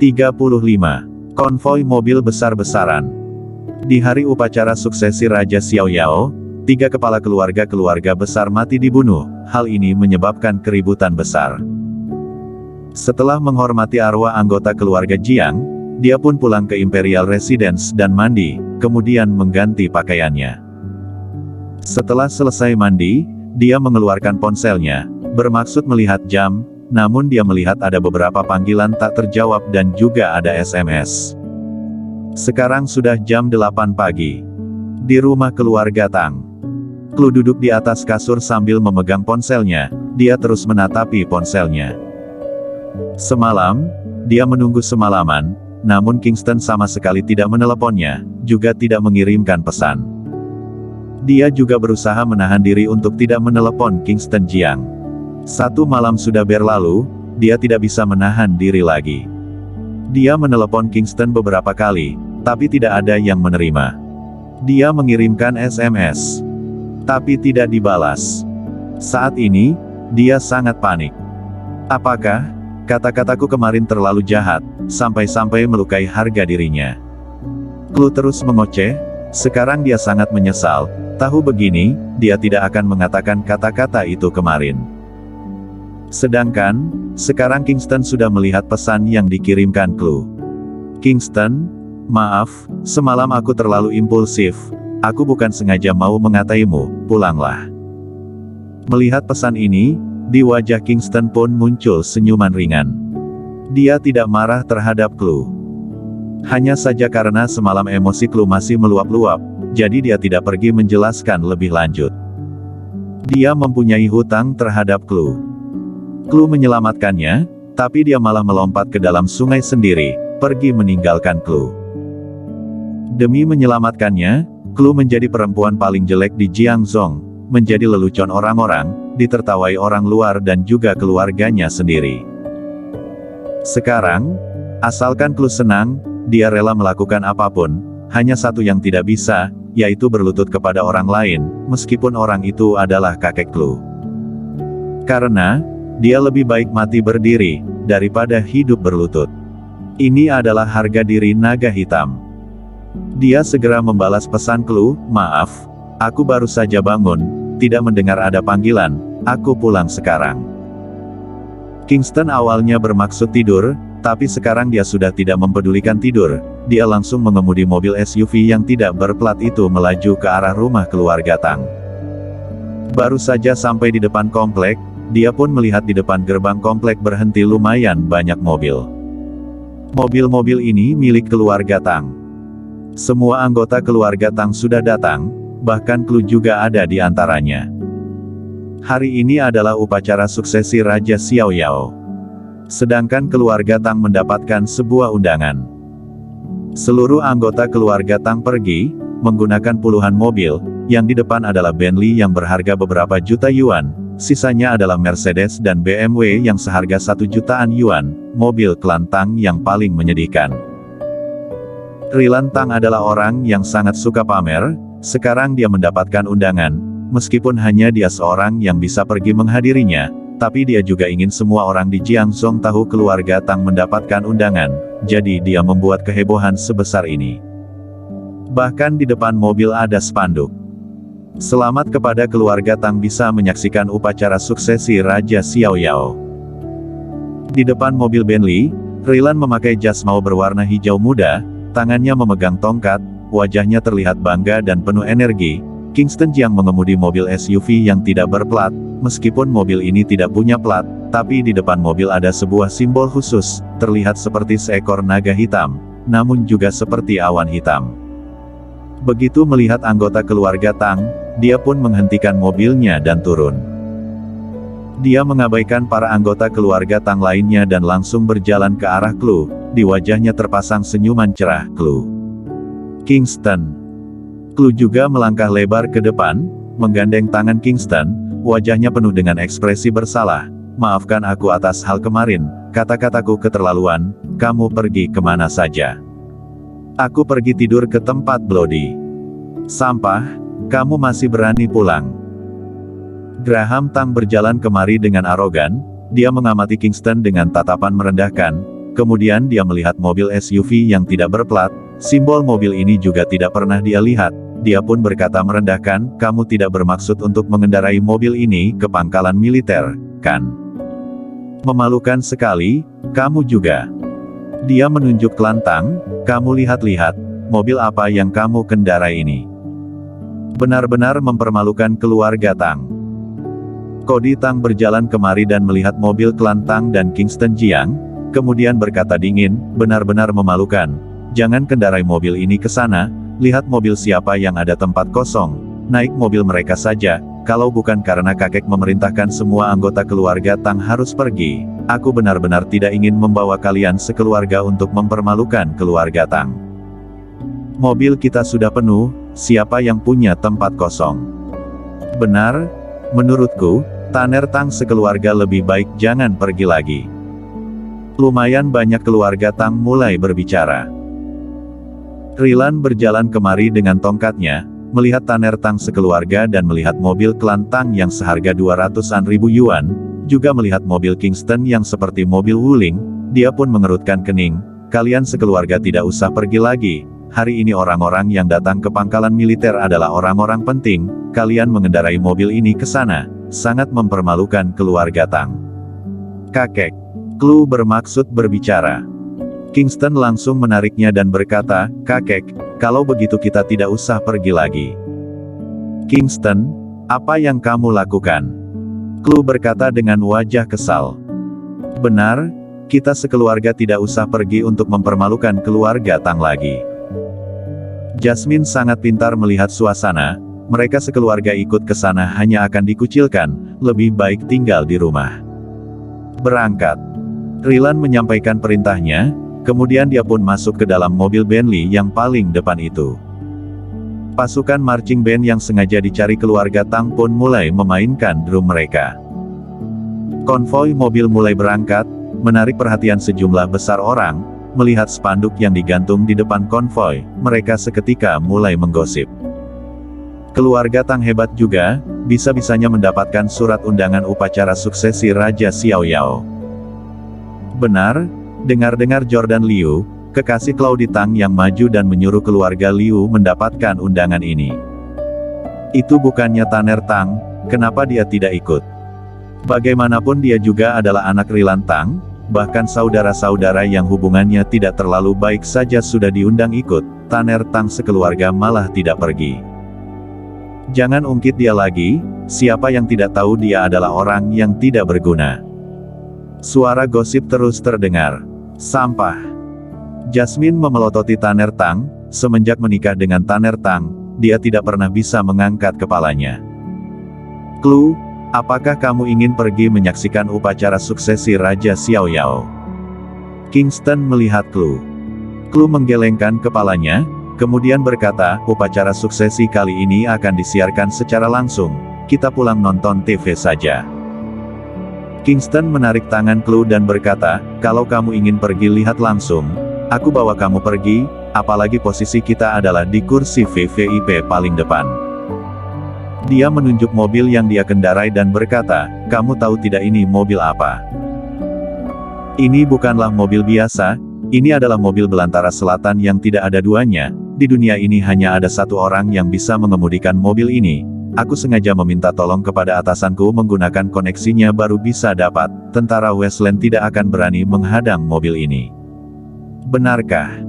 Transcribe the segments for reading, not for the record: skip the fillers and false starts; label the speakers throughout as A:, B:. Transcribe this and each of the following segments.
A: 35. Konvoi mobil besar-besaran. Di hari upacara suksesi Raja Xiaoyao, 3 kepala keluarga besar mati dibunuh. Hal ini menyebabkan keributan besar. Setelah menghormati arwah anggota keluarga Jiang, dia pun pulang ke Imperial Residence dan mandi, kemudian mengganti pakaiannya. Setelah selesai mandi, dia mengeluarkan ponselnya, bermaksud melihat jam, namun dia melihat ada beberapa panggilan tak terjawab dan juga ada SMS. Sekarang sudah jam 8 pagi. Di rumah keluarga Tang. Klu duduk di atas kasur sambil memegang ponselnya, dia terus menatapi ponselnya. Semalam, dia menunggu semalaman, namun Kingston sama sekali tidak meneleponnya, juga tidak mengirimkan pesan. Dia juga berusaha menahan diri untuk tidak menelepon Kingston Jiang. 1 malam sudah berlalu, dia tidak bisa menahan diri lagi. Dia menelepon Kingston beberapa kali, tapi tidak ada yang menerima. Dia mengirimkan SMS, tapi tidak dibalas. Saat ini, dia sangat panik. Apakah kata-kataku kemarin terlalu jahat, sampai-sampai melukai harga dirinya? Klu terus mengoceh, sekarang dia sangat menyesal, tahu begini, dia tidak akan mengatakan kata-kata itu kemarin. Sedangkan, sekarang Kingston sudah melihat pesan yang dikirimkan Klu. Kingston, maaf, semalam aku terlalu impulsif. Aku bukan sengaja mau mengataimu, pulanglah. Melihat pesan ini, di wajah Kingston pun muncul senyuman ringan. Dia tidak marah terhadap Klu. Hanya saja karena semalam emosi Klu masih meluap-luap, jadi dia tidak pergi menjelaskan lebih lanjut. Dia mempunyai hutang terhadap Klu. Klu menyelamatkannya, tapi dia malah melompat ke dalam sungai sendiri, pergi meninggalkan Klu. Demi menyelamatkannya, Klu menjadi perempuan paling jelek di Jiangzhou, menjadi lelucon orang-orang, ditertawai orang luar dan juga keluarganya sendiri. Sekarang, asalkan Klu senang, dia rela melakukan apapun, hanya satu yang tidak bisa, yaitu berlutut kepada orang lain, meskipun orang itu adalah kakek Klu. Karena, dia lebih baik mati berdiri, daripada hidup berlutut. Ini adalah harga diri naga hitam. Dia segera membalas pesan Klu, maaf, aku baru saja bangun, tidak mendengar ada panggilan, aku pulang sekarang. Kingston awalnya bermaksud tidur, tapi sekarang dia sudah tidak mempedulikan tidur, dia langsung mengemudi mobil SUV yang tidak berplat itu melaju ke arah rumah keluarga Tang. Baru saja sampai di depan komplek, dia pun melihat di depan gerbang komplek berhenti lumayan banyak mobil. Mobil-mobil ini milik keluarga Tang. Semua anggota keluarga Tang sudah datang, bahkan Klu juga ada di antaranya. Hari ini adalah upacara suksesi Raja Xiaoyao. Sedangkan keluarga Tang mendapatkan sebuah undangan. Seluruh anggota keluarga Tang pergi, menggunakan puluhan mobil, yang di depan adalah Bentley yang berharga beberapa juta yuan, sisanya adalah Mercedes dan BMW yang seharga 1 jutaan yuan, mobil klan Tang yang paling menyedihkan. Rilan Tang adalah orang yang sangat suka pamer, sekarang dia mendapatkan undangan, meskipun hanya dia seorang yang bisa pergi menghadirinya, tapi dia juga ingin semua orang di Jiangzhou tahu keluarga Tang mendapatkan undangan, jadi dia membuat kehebohan sebesar ini. Bahkan di depan mobil ada spanduk. Selamat kepada keluarga Tang bisa menyaksikan upacara suksesi Raja Xiaoyao. Di depan mobil Bentley, Rilan memakai jas mau berwarna hijau muda, tangannya memegang tongkat, wajahnya terlihat bangga dan penuh energi. Kingston Jiang mengemudi mobil SUV yang tidak berplat, meskipun mobil ini tidak punya plat, tapi di depan mobil ada sebuah simbol khusus, terlihat seperti seekor naga hitam, namun juga seperti awan hitam. Begitu melihat anggota keluarga Tang, dia pun menghentikan mobilnya dan turun. Dia mengabaikan para anggota keluarga Tang lainnya dan langsung berjalan ke arah Klu, di wajahnya terpasang senyuman cerah. Klu. Kingston. Klu juga melangkah lebar ke depan, menggandeng tangan Kingston, wajahnya penuh dengan ekspresi bersalah. Maafkan aku atas hal kemarin, kata-kataku keterlaluan, kamu pergi kemana saja. Aku pergi tidur ke tempat Bloody. Sampah, kamu masih berani pulang. Graham Tang berjalan kemari dengan arogan, dia mengamati Kingston dengan tatapan merendahkan, kemudian dia melihat mobil SUV yang tidak berplat, simbol mobil ini juga tidak pernah dia lihat. Dia pun berkata merendahkan, kamu tidak bermaksud untuk mengendarai mobil ini ke pangkalan militer, kan? Memalukan sekali, kamu juga. Dia menunjuk Klantang, kamu lihat-lihat, mobil apa yang kamu kendarai ini. Benar-benar mempermalukan keluarga Tang. Cody Tang berjalan kemari dan melihat mobil Klantang dan Kingston Jiang, kemudian berkata dingin, benar-benar memalukan. Jangan kendarai mobil ini ke sana. Lihat mobil siapa yang ada tempat kosong, naik mobil mereka saja, kalau bukan karena kakek memerintahkan semua anggota keluarga Tang harus pergi, aku benar-benar tidak ingin membawa kalian sekeluarga untuk mempermalukan keluarga Tang. Mobil kita sudah penuh, siapa yang punya tempat kosong? Benar, menurutku, Tanner Tang sekeluarga lebih baik jangan pergi lagi. Lumayan banyak keluarga Tang mulai berbicara. Rilan berjalan kemari dengan tongkatnya, melihat Tanner Tang sekeluarga dan melihat mobil klan Tang yang seharga 200-an ribu yuan, juga melihat mobil Kingston yang seperti mobil Wuling, dia pun mengerutkan kening, kalian sekeluarga tidak usah pergi lagi, hari ini orang-orang yang datang ke pangkalan militer adalah orang-orang penting, kalian mengendarai mobil ini ke sana, sangat mempermalukan keluarga Tang. Kakek, Klu bermaksud berbicara. Kingston langsung menariknya dan berkata, kakek, kalau begitu kita tidak usah pergi lagi. Kingston, apa yang kamu lakukan? Klu berkata dengan wajah kesal. Benar, kita sekeluarga tidak usah pergi untuk mempermalukan keluarga Tang lagi. Jasmine sangat pintar melihat suasana, mereka sekeluarga ikut ke sana hanya akan dikucilkan, lebih baik tinggal di rumah. Berangkat. Rilan menyampaikan perintahnya, kemudian dia pun masuk ke dalam mobil Bentley yang paling depan itu. Pasukan marching band yang sengaja dicari keluarga Tang pun mulai memainkan drum mereka. Konvoi mobil mulai berangkat, menarik perhatian sejumlah besar orang, melihat spanduk yang digantung di depan konvoi, mereka seketika mulai menggosip. Keluarga Tang hebat juga, bisa-bisanya mendapatkan surat undangan upacara suksesi Raja Xiaoyao. Benar, dengar-dengar Jordan Liu, kekasih Claudi Tang yang maju dan menyuruh keluarga Liu mendapatkan undangan ini. Itu bukannya Tanner Tang, kenapa dia tidak ikut? Bagaimanapun dia juga adalah anak Rilan Tang, bahkan saudara-saudara yang hubungannya tidak terlalu baik saja sudah diundang ikut, Tanner Tang sekeluarga malah tidak pergi. Jangan ungkit dia lagi, siapa yang tidak tahu dia adalah orang yang tidak berguna. Suara gosip terus terdengar. Sampah. Jasmine memelototi Tanner Tang, semenjak menikah dengan Tanner Tang, dia tidak pernah bisa mengangkat kepalanya. Klu, apakah kamu ingin pergi menyaksikan upacara suksesi Raja Xiaoyao? Kingston melihat Klu. Klu menggelengkan kepalanya, kemudian berkata, upacara suksesi kali ini akan disiarkan secara langsung, kita pulang nonton TV saja. Kingston menarik tangan Klu dan berkata, kalau kamu ingin pergi lihat langsung, aku bawa kamu pergi, apalagi posisi kita adalah di kursi VVIP paling depan. Dia menunjuk mobil yang dia kendarai dan berkata, kamu tahu tidak ini mobil apa? Ini bukanlah mobil biasa, ini adalah mobil belantara selatan yang tidak ada duanya, di dunia ini hanya ada satu orang yang bisa mengemudikan mobil ini. Aku sengaja meminta tolong kepada atasanku menggunakan koneksinya baru bisa dapat, tentara Westland tidak akan berani menghadang mobil ini. Benarkah?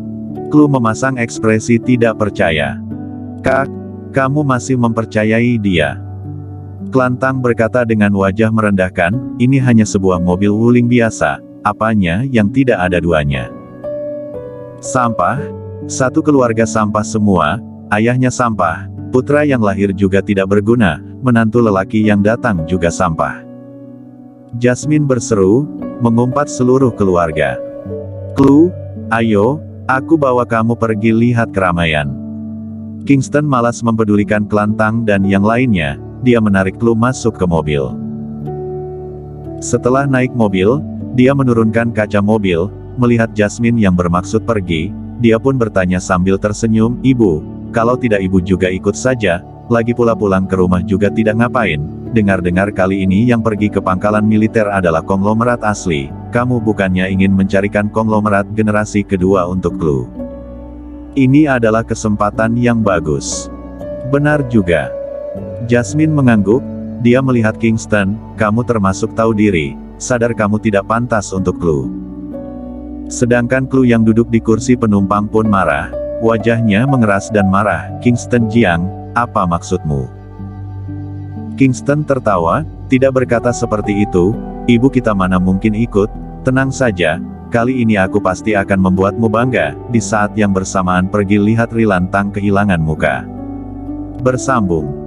A: Klu memasang ekspresi tidak percaya. Kak, kamu masih mempercayai dia? Klantang berkata dengan wajah merendahkan, ini hanya sebuah mobil Wuling biasa, apanya yang tidak ada duanya. Sampah? Satu keluarga sampah semua, ayahnya sampah. Putra yang lahir juga tidak berguna, menantu lelaki yang datang juga sampah. Jasmine berseru, mengumpat seluruh keluarga. Klu, ayo, aku bawa kamu pergi lihat keramaian. Kingston malas mempedulikan Klantang dan yang lainnya, dia menarik Klu masuk ke mobil. Setelah naik mobil, dia menurunkan kaca mobil, melihat Jasmine yang bermaksud pergi, dia pun bertanya sambil tersenyum, Ibu, kalau tidak ibu juga ikut saja, lagi pula pulang ke rumah juga tidak ngapain. Dengar-dengar kali ini yang pergi ke pangkalan militer adalah konglomerat asli, kamu bukannya ingin mencarikan konglomerat generasi kedua untuk Clue? Ini adalah kesempatan yang bagus. Benar juga. Jasmine mengangguk, dia melihat Kingston, kamu termasuk tahu diri, sadar kamu tidak pantas untuk Clue. Sedangkan Clue yang duduk di kursi penumpang pun marah, wajahnya mengeras dan marah. Kingston Jiang, apa maksudmu? Kingston tertawa, tidak berkata seperti itu, ibu kita mana mungkin ikut, tenang saja, kali ini aku pasti akan membuatmu bangga. Di saat yang bersamaan pergi lihat Rilantang kehilangan muka. Bersambung.